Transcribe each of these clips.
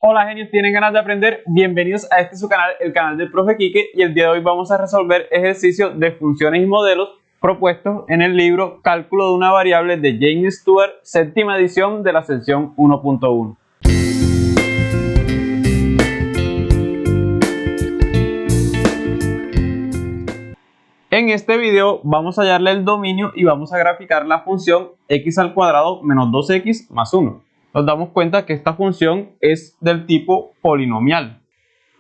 Hola genios, ¿tienen ganas de aprender? Bienvenidos a este su canal, el canal del profe Quique, y el día de hoy vamos a resolver ejercicios de funciones y modelos propuestos en el libro Cálculo de una variable de James Stewart, séptima edición de la sección 1.1. En este video vamos a hallarle el dominio y vamos a graficar la función x al cuadrado menos 2x más 1. Nos damos cuenta que esta función es del tipo polinomial.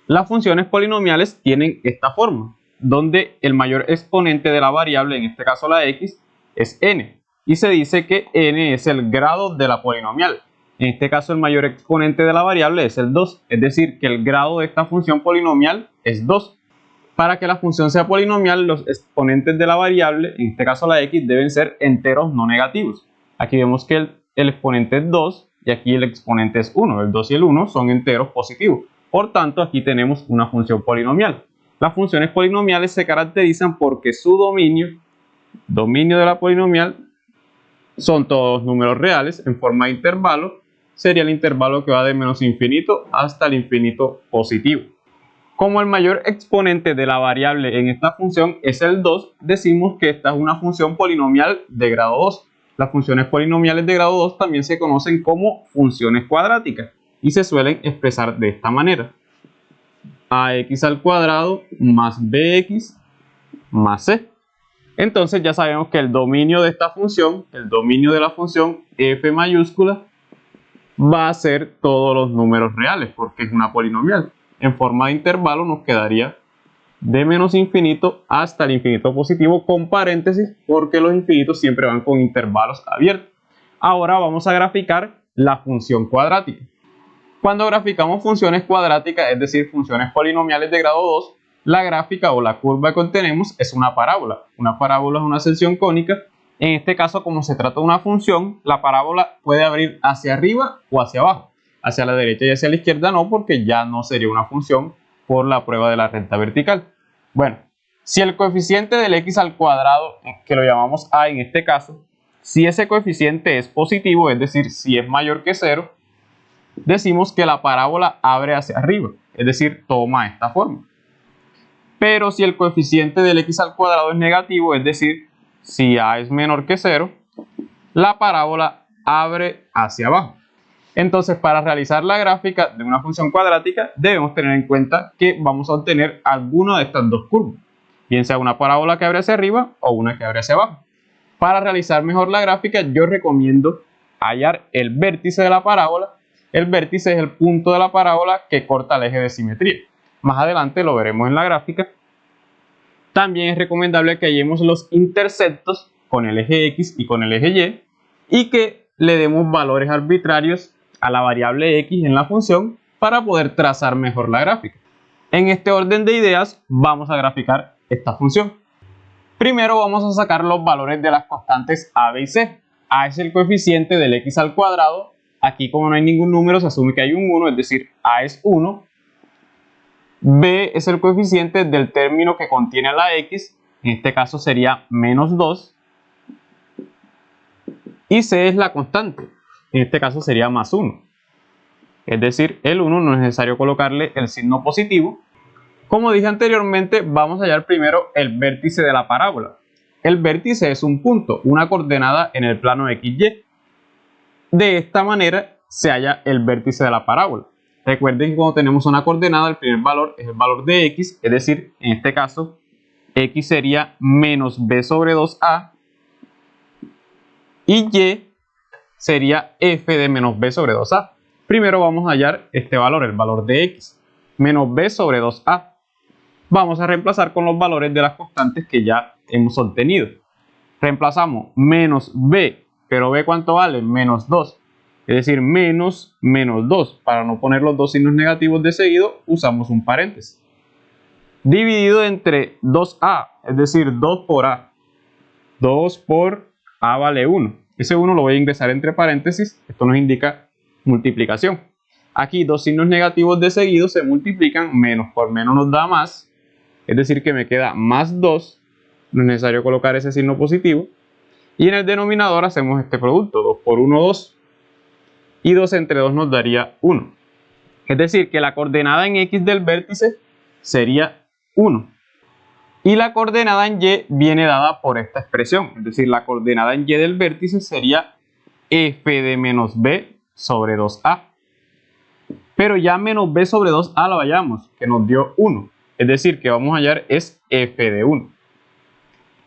Las funciones polinomiales tienen esta forma, donde el mayor exponente de la variable, en este caso la x, es n. Y se dice que n es el grado de la polinomial. En este caso el mayor exponente de la variable es el 2, es decir, que el grado de esta función polinomial es 2. Para que la función sea polinomial, los exponentes de la variable, en este caso la x, deben ser enteros no negativos. Aquí vemos que el exponente es 2 y aquí el exponente es 1. El 2 y el 1 son enteros positivos. Por tanto, aquí tenemos una función polinomial. Las funciones polinomiales se caracterizan porque su dominio de la polinomial, son todos los números reales en forma de intervalo. Sería el intervalo que va de menos infinito hasta el infinito positivo. Como el mayor exponente de la variable en esta función es el 2, decimos que esta es una función polinomial de grado 2. Las funciones polinomiales de grado 2 también se conocen como funciones cuadráticas y se suelen expresar de esta manera: ax al cuadrado más bx más c. Entonces ya sabemos que el dominio de esta función, el dominio de la función f mayúscula, va a ser todos los números reales porque es una polinomial. En forma de intervalo nos quedaría de menos infinito hasta el infinito positivo con paréntesis porque los infinitos siempre van con intervalos abiertos. Ahora vamos a graficar la función cuadrática. Cuando graficamos funciones cuadráticas, es decir, funciones polinomiales de grado 2, la gráfica o la curva que obtenemos es una parábola. Una parábola es una sección cónica. En este caso, como se trata de una función, la parábola puede abrir hacia arriba o hacia abajo. Hacia la derecha y hacia la izquierda no, porque ya no sería una función por la prueba de la recta vertical. Bueno, si el coeficiente del x al cuadrado, que lo llamamos a en este caso, si ese coeficiente es positivo, es decir, si es mayor que 0, decimos que la parábola abre hacia arriba, es decir, toma esta forma. Pero si el coeficiente del x al cuadrado es negativo, es decir, si a es menor que 0, la parábola abre hacia abajo. Entonces, para realizar la gráfica de una función cuadrática, debemos tener en cuenta que vamos a obtener alguna de estas dos curvas, bien sea una parábola que abre hacia arriba o una que abre hacia abajo. Para realizar mejor la gráfica, yo recomiendo hallar el vértice de la parábola. El vértice es el punto de la parábola que corta el eje de simetría. Más adelante lo veremos en la gráfica. También es recomendable que hallemos los interceptos con el eje X y con el eje Y y que le demos valores arbitrarios a la variable x en la función para poder trazar mejor la gráfica. En este orden de ideas vamos a graficar esta función. Primero vamos a sacar los valores de las constantes a, b y c. A es el coeficiente del x al cuadrado. Aquí, como no hay ningún número, se asume que hay un 1, es decir, a es 1. B es el coeficiente del término que contiene la x, en este caso sería menos 2. Y c es la constante, en este caso sería más 1. Es decir, el 1 no es necesario colocarle el signo positivo. Como dije anteriormente, vamos a hallar primero el vértice de la parábola. El vértice es un punto, una coordenada en el plano XY. De esta manera se halla el vértice de la parábola. Recuerden que cuando tenemos una coordenada, el primer valor es el valor de x, es decir, en este caso, x sería menos b sobre 2a y y sería f de menos b sobre 2a. Primero vamos a hallar este valor, el valor de x, menos b sobre 2a. Vamos a reemplazar con los valores de las constantes que ya hemos obtenido. Reemplazamos menos b, pero b ¿cuánto vale? Menos 2. Es decir, menos 2. Para no poner los dos signos negativos de seguido, usamos un paréntesis. Dividido entre 2a, es decir, 2 por a. 2 por a vale 1. Ese 1 lo voy a ingresar entre paréntesis. Esto nos indica multiplicación. Aquí dos signos negativos de seguido se multiplican, menos por menos nos da más, es decir que me queda más 2, no es necesario colocar ese signo positivo, y en el denominador hacemos este producto, 2 por 1, 2, y 2 entre 2 nos daría 1. Es decir, que la coordenada en X del vértice sería 1. Y la coordenada en Y viene dada por esta expresión. Es decir, la coordenada en Y del vértice sería f de menos b sobre 2a. Pero ya menos b sobre 2a la hallamos, que nos dio 1. Es decir, que vamos a hallar es f de 1.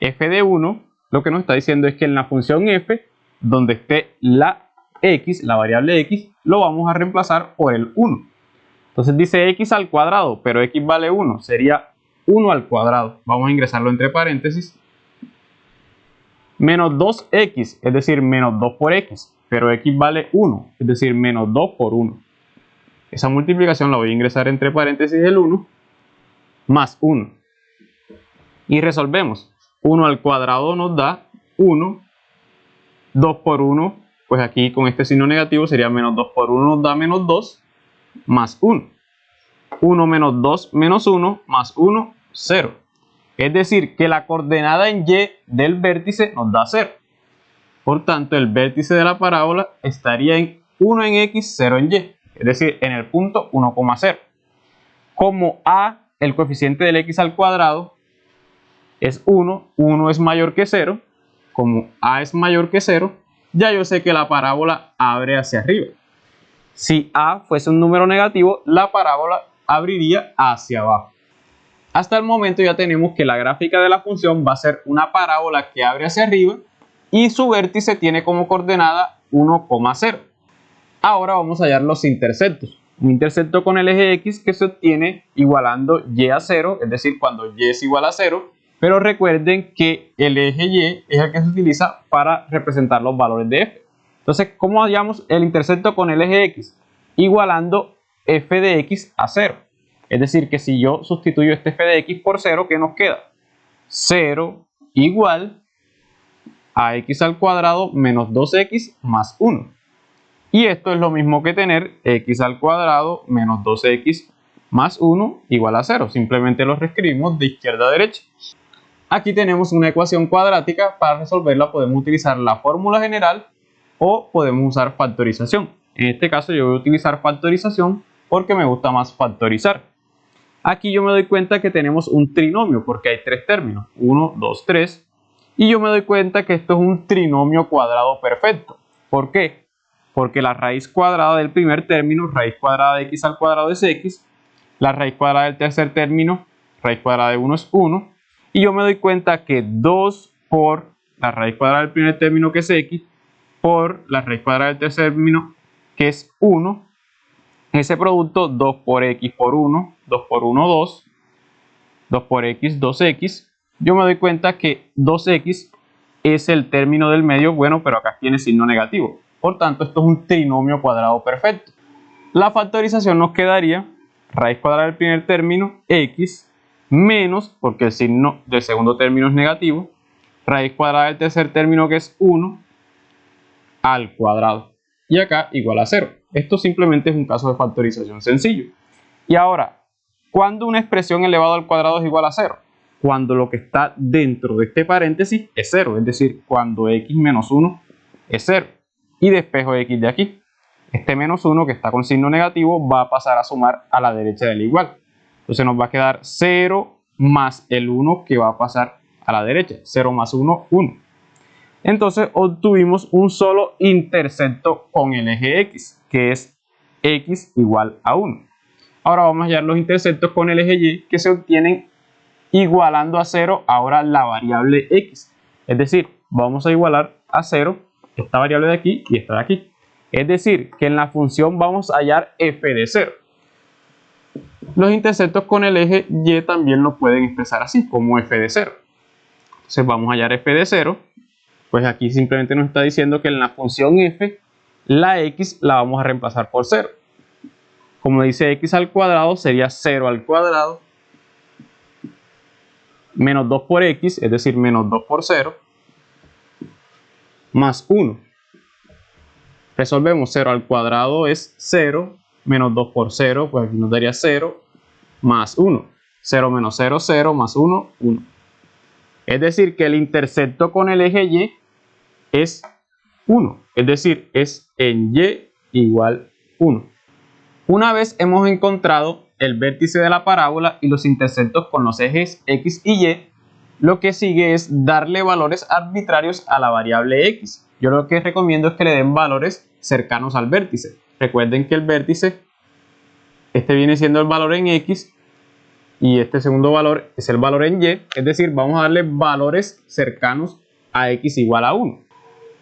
F de 1 lo que nos está diciendo es que en la función f, donde esté la x, la variable x, lo vamos a reemplazar por el 1. Entonces dice x al cuadrado, pero x vale 1, sería 1 al cuadrado. Vamos a ingresarlo entre paréntesis. Menos 2x, es decir, menos 2 por x, pero x vale 1, es decir, menos 2 por 1. Esa multiplicación la voy a ingresar entre paréntesis el 1, más 1. Y resolvemos. 1 al cuadrado nos da 1, 2 por 1, pues aquí con este signo negativo sería menos 2 por 1 nos da menos 2, más 1. 1 menos 2 menos 1, más 1, 0. Es decir, que la coordenada en Y del vértice nos da 0. Por tanto, el vértice de la parábola estaría en 1 en X, 0 en Y. Es decir, en el punto 1,0. Como A, el coeficiente del X al cuadrado, es 1, 1 es mayor que 0. Como A es mayor que 0, ya yo sé que la parábola abre hacia arriba. Si A fuese un número negativo, la parábola abriría hacia abajo. Hasta el momento ya tenemos que la gráfica de la función va a ser una parábola que abre hacia arriba y su vértice tiene como coordenada 1,0. Ahora vamos a hallar los interceptos. Un intercepto con el eje X que se obtiene igualando Y a 0, es decir, cuando Y es igual a 0. Pero recuerden que el eje Y es el que se utiliza para representar los valores de f. Entonces, ¿cómo hallamos el intercepto con el eje X? Igualando f de x a 0. Es decir, que si yo sustituyo este f de x por 0, ¿qué nos queda? 0 igual a x al cuadrado menos 2x más 1. Y esto es lo mismo que tener x al cuadrado menos 2x más 1 igual a 0. Simplemente lo reescribimos de izquierda a derecha. Aquí tenemos una ecuación cuadrática. Para resolverla podemos utilizar la fórmula general o podemos usar factorización. En este caso yo voy a utilizar factorización porque me gusta más factorizar. Aquí yo me doy cuenta que tenemos un trinomio porque hay tres términos, 1, 2, 3. Y yo me doy cuenta que esto es un trinomio cuadrado perfecto. ¿Por qué? Porque la raíz cuadrada del primer término, raíz cuadrada de x al cuadrado es x. La raíz cuadrada del tercer término, raíz cuadrada de 1 es 1. Y yo me doy cuenta que 2 por la raíz cuadrada del primer término que es x, por la raíz cuadrada del tercer término que es 1. Ese producto 2 por x por 1, 2 por 1, 2. 2 por x, 2x. Yo me doy cuenta que 2x es el término del medio, bueno, pero acá tiene signo negativo. Por tanto, esto es un trinomio cuadrado perfecto. La factorización nos quedaría raíz cuadrada del primer término, x, menos, porque el signo del segundo término es negativo, raíz cuadrada del tercer término que es 1 al cuadrado. Y acá igual a 0. Esto simplemente es un caso de factorización sencillo. Y ahora, ¿cuándo una expresión elevada al cuadrado es igual a 0? Cuando lo que está dentro de este paréntesis es 0, es decir, cuando x menos 1 es 0. Y despejo x de aquí. Este menos 1 que está con signo negativo va a pasar a sumar a la derecha del igual. Entonces nos va a quedar 0 más el 1 que va a pasar a la derecha. 0 más 1, 1. Entonces obtuvimos un solo intercepto con el eje x, que es x igual a 1. Ahora vamos a hallar los interceptos con el eje y, que se obtienen igualando a 0 ahora la variable x. Es decir, vamos a igualar a 0 esta variable de aquí y esta de aquí. Es decir, que en la función vamos a hallar f de 0. Los interceptos con el eje y también lo pueden expresar así, como f de 0. Entonces vamos a hallar f de 0. Pues aquí simplemente nos está diciendo que en la función f, la x la vamos a reemplazar por 0. Como dice x al cuadrado, sería 0 al cuadrado menos 2 por x, es decir, menos 2 por 0, más 1. Resolvemos 0 al cuadrado es 0, menos 2 por 0, pues aquí nos daría 0, más 1. 0 menos 0, 0, más 1, 1. Es decir, que el intercepto con el eje y es 1. Es decir, es en y igual 1. Una vez hemos encontrado el vértice de la parábola y los intersectos con los ejes x y y, lo que sigue es darle valores arbitrarios a la variable x. Yo lo que recomiendo es que le den valores cercanos al vértice. Recuerden que el vértice, este viene siendo el valor en x y este segundo valor es el valor en y, es decir, vamos a darle valores cercanos a x igual a 1.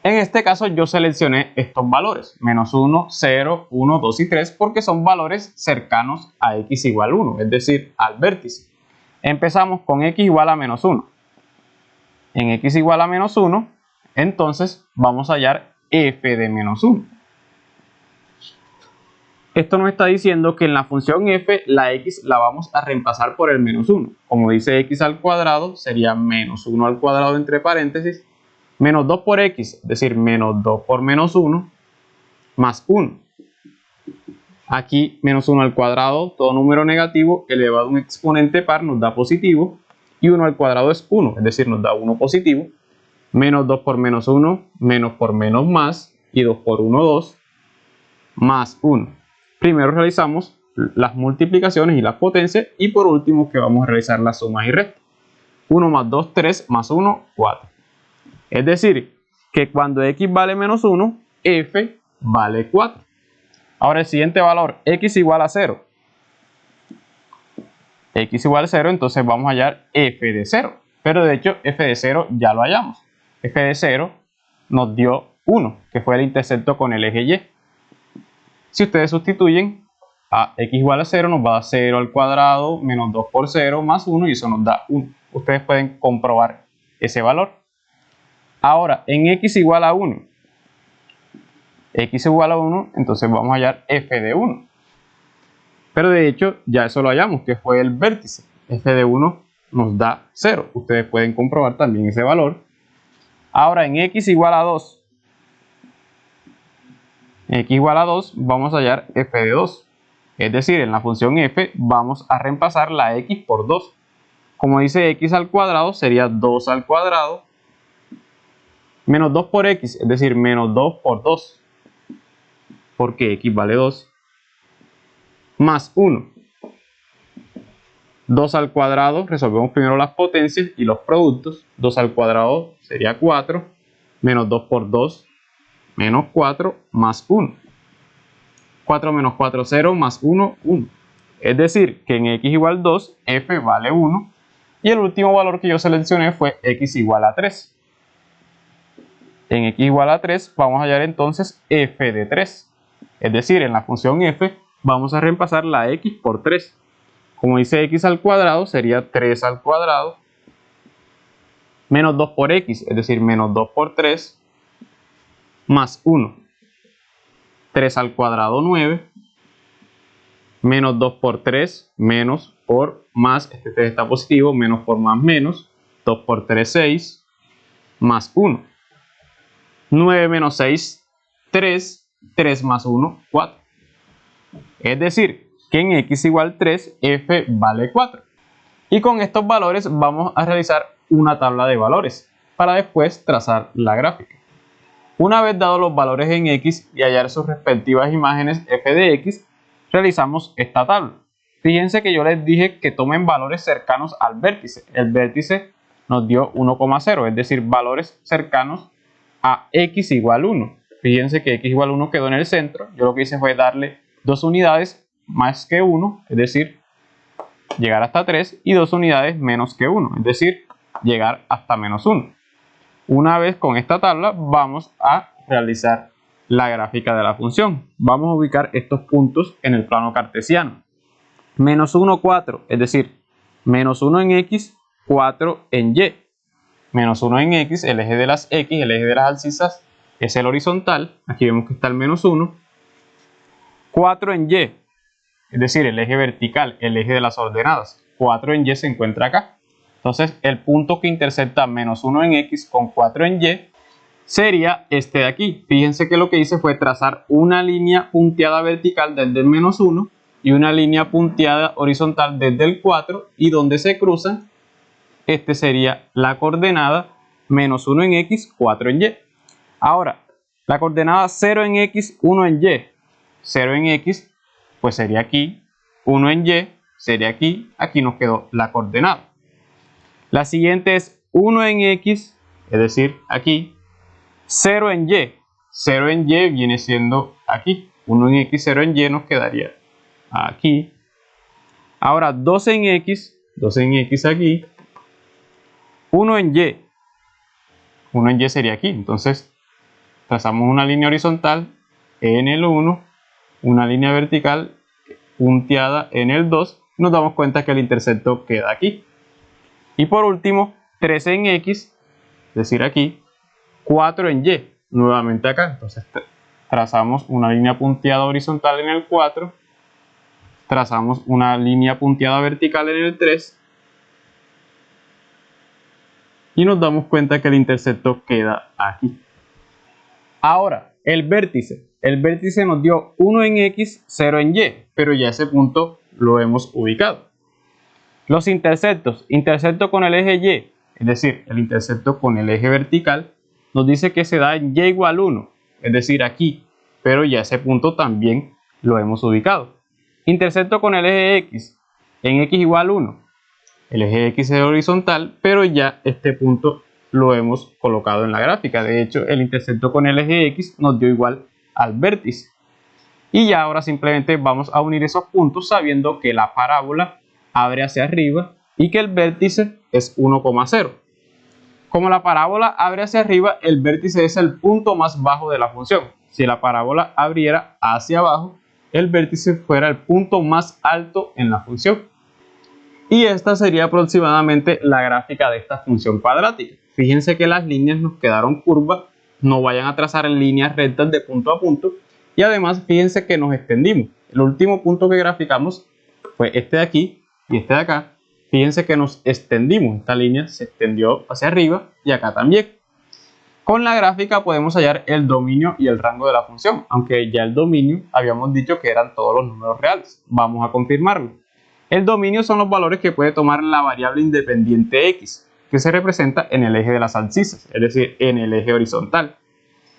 En este caso yo seleccioné estos valores, menos 1, 0, 1, 2 y 3, porque son valores cercanos a x igual a 1, es decir, al vértice. Empezamos con x igual a menos 1. En x igual a menos 1, entonces vamos a hallar f de menos 1. Esto nos está diciendo que en la función f la x la vamos a reemplazar por el menos 1. Como dice x al cuadrado, sería menos 1 al cuadrado entre paréntesis, menos 2 por x, es decir, menos 2 por menos 1, más 1. Aquí menos 1 al cuadrado, todo número negativo elevado a un exponente par nos da positivo, y 1 al cuadrado es 1, es decir, nos da 1 positivo. Menos 2 por menos 1, menos por menos más, y 2 por 1, 2, más 1. Primero realizamos las multiplicaciones y las potencias, y por último que vamos a realizar las sumas y restas. 1 más 2, 3, más 1, 4. Es decir, que cuando x vale menos 1, f vale 4. Ahora el siguiente valor, x igual a 0. X igual a 0, entonces vamos a hallar f de 0. Pero de hecho, f de 0 ya lo hallamos. F de 0 nos dio 1, que fue el intersecto con el eje y. Si ustedes sustituyen a x igual a 0, nos va a dar 0 al cuadrado menos 2 por 0 más 1 y eso nos da 1. Ustedes pueden comprobar ese valor. Ahora, en x igual a 1, entonces vamos a hallar f de 1. Pero de hecho, ya eso lo hallamos, que fue el vértice. F de 1 nos da 0. Ustedes pueden comprobar también ese valor. Ahora, en x igual a 2, vamos a hallar f de 2. Es decir, en la función f vamos a reemplazar la x por 2. Como dice x al cuadrado, sería 2 al cuadrado menos 2 por x, es decir, menos 2 por 2, porque x vale 2, más 1. 2 al cuadrado, resolvemos primero las potencias y los productos. 2 al cuadrado sería 4, menos 2 por 2, menos 4, más 1. 4 menos 4, 0, más 1, 1. Es decir, que en x igual 2, f vale 1. Y el último valor que yo seleccioné fue x igual a 3. En x igual a 3 vamos a hallar entonces f de 3. Es decir, en la función f vamos a reemplazar la x por 3. Como dice x al cuadrado, sería 3 al cuadrado menos 2 por x, es decir, menos 2 por 3, más 1. 3 al cuadrado, 9. Menos 2 por 3, menos por más, este 3 está positivo, menos por más menos. 2 por 3, 6, más 1. 9 menos 6, 3. 3 más 1, 4. Es decir, que en x igual 3, f vale 4. Y con estos valores vamos a realizar una tabla de valores para después trazar la gráfica. Una vez dados los valores en x y hallar sus respectivas imágenes f de x, realizamos esta tabla. Fíjense que yo les dije que tomen valores cercanos al vértice. El vértice nos dio 1,0, es decir, valores cercanos a x igual 1. Fíjense que x igual 1 quedó en el centro. Yo lo que hice fue darle 2 unidades más que 1, es decir, llegar hasta 3, y 2 unidades menos que 1, es decir, llegar hasta menos 1. Una vez con esta tabla vamos a realizar la gráfica de la función. Vamos a ubicar estos puntos en el plano cartesiano. Menos 1, 4, es decir, menos 1 en x, 4 en y. Menos 1 en x, el eje de las x, el eje de las abscisas es el horizontal. Aquí vemos que está el menos 1. 4 en y, es decir, el eje vertical, el eje de las ordenadas. 4 en y se encuentra acá. Entonces, el punto que intersecta menos 1 en x con 4 en y sería este de aquí. Fíjense que lo que hice fue trazar una línea punteada vertical desde el menos 1 y una línea punteada horizontal desde el 4, y donde se cruzan, este sería la coordenada menos 1 en x, 4 en y. Ahora, la coordenada 0 en x, 1 en y. 0 en x pues sería aquí, 1 en Y sería aquí, aquí nos quedó la coordenada. La siguiente es 1 en X, es decir, aquí, 0 en Y. 0 en Y viene siendo aquí, 1 en X, 0 en Y nos quedaría aquí. Ahora 2 en X, 2 en X aquí, 1 en Y. 1 en Y sería aquí, entonces trazamos una línea horizontal en el 1, una línea vertical punteada en el 2, nos damos cuenta que el intercepto queda aquí. Y por último, 3 en X, es decir aquí, 4 en Y, nuevamente acá. Entonces trazamos una línea punteada horizontal en el 4, trazamos una línea punteada vertical en el 3, y nos damos cuenta que el intercepto queda aquí. Ahora, el vértice. El vértice nos dio 1 en X, 0 en Y, pero ya ese punto lo hemos ubicado. Los interceptos. Intercepto con el eje Y, es decir, el intercepto con el eje vertical, nos dice que se da en Y igual 1, es decir, aquí, pero ya ese punto también lo hemos ubicado. Intercepto con el eje X, en X igual 1. El eje X es horizontal, pero ya este punto lo hemos colocado en la gráfica. De hecho, el intercepto con el eje X nos dio igual al vértice. Y ya ahora simplemente vamos a unir esos puntos sabiendo que la parábola abre hacia arriba y que el vértice es 1,0. Como la parábola abre hacia arriba, el vértice es el punto más bajo de la función. Si la parábola abriera hacia abajo, el vértice fuera el punto más alto en la función. Y esta sería aproximadamente la gráfica de esta función cuadrática. Fíjense que las líneas nos quedaron curvas, no vayan a trazar en líneas rectas de punto a punto. Y además fíjense que nos extendimos. El último punto que graficamos fue este de aquí y este de acá. Fíjense que nos extendimos, esta línea se extendió hacia arriba y acá también. Con la gráfica podemos hallar el dominio y el rango de la función, aunque ya el dominio habíamos dicho que eran todos los números reales. Vamos a confirmarlo. El dominio son los valores que puede tomar la variable independiente x, que se representa en el eje de las abscisas, es decir, en el eje horizontal.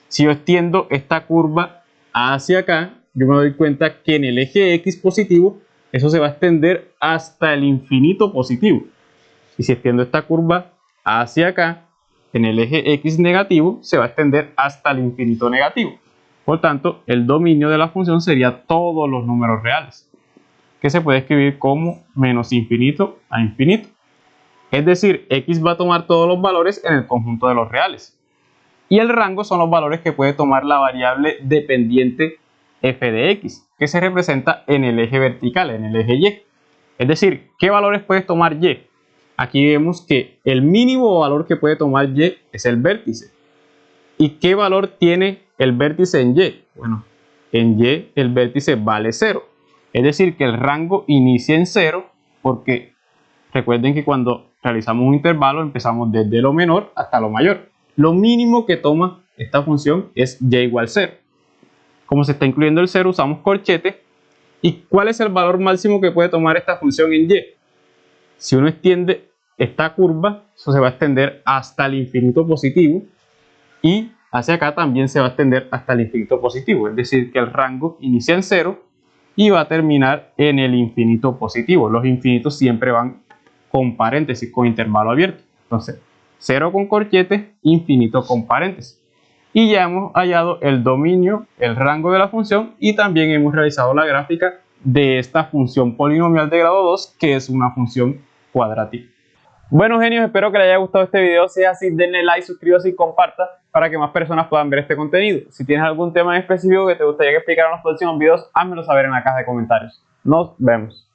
Si yo extiendo esta curva hacia acá, yo me doy cuenta que en el eje x positivo, eso se va a extender hasta el infinito positivo. Y si extiendo esta curva hacia acá, en el eje x negativo, se va a extender hasta el infinito negativo. Por tanto, el dominio de la función sería todos los números reales, que se puede escribir como menos infinito a infinito. Es decir, x va a tomar todos los valores en el conjunto de los reales. Y el rango son los valores que puede tomar la variable dependiente f de x, que se representa en el eje vertical, en el eje y. Es decir, ¿qué valores puede tomar y? Aquí vemos que el mínimo valor que puede tomar y es el vértice. ¿Y qué valor tiene el vértice en y? Bueno, en y el vértice vale 0. Es decir, que el rango inicia en 0 porque recuerden que cuando realizamos un intervalo empezamos desde lo menor hasta lo mayor. Lo mínimo que toma esta función es y igual 0. Como se está incluyendo el 0, usamos corchete. ¿Y cuál es el valor máximo que puede tomar esta función en y? Si uno extiende esta curva, eso se va a extender hasta el infinito positivo. Y hacia acá también se va a extender hasta el infinito positivo. Es decir, que el rango inicia en 0 y va a terminar en el infinito positivo. Los infinitos siempre van con paréntesis, con intervalo abierto. Entonces, 0 con corchete, infinito con paréntesis. Y ya hemos hallado el dominio, el rango de la función y también hemos realizado la gráfica de esta función polinomial de grado 2, que es una función cuadrática. Bueno, genios, espero que les haya gustado este video. Si es así, denle like, suscríbase y comparta para que más personas puedan ver este contenido. Si tienes algún tema en específico que te gustaría que explicara en los próximos videos, házmelo saber en la caja de comentarios. Nos vemos.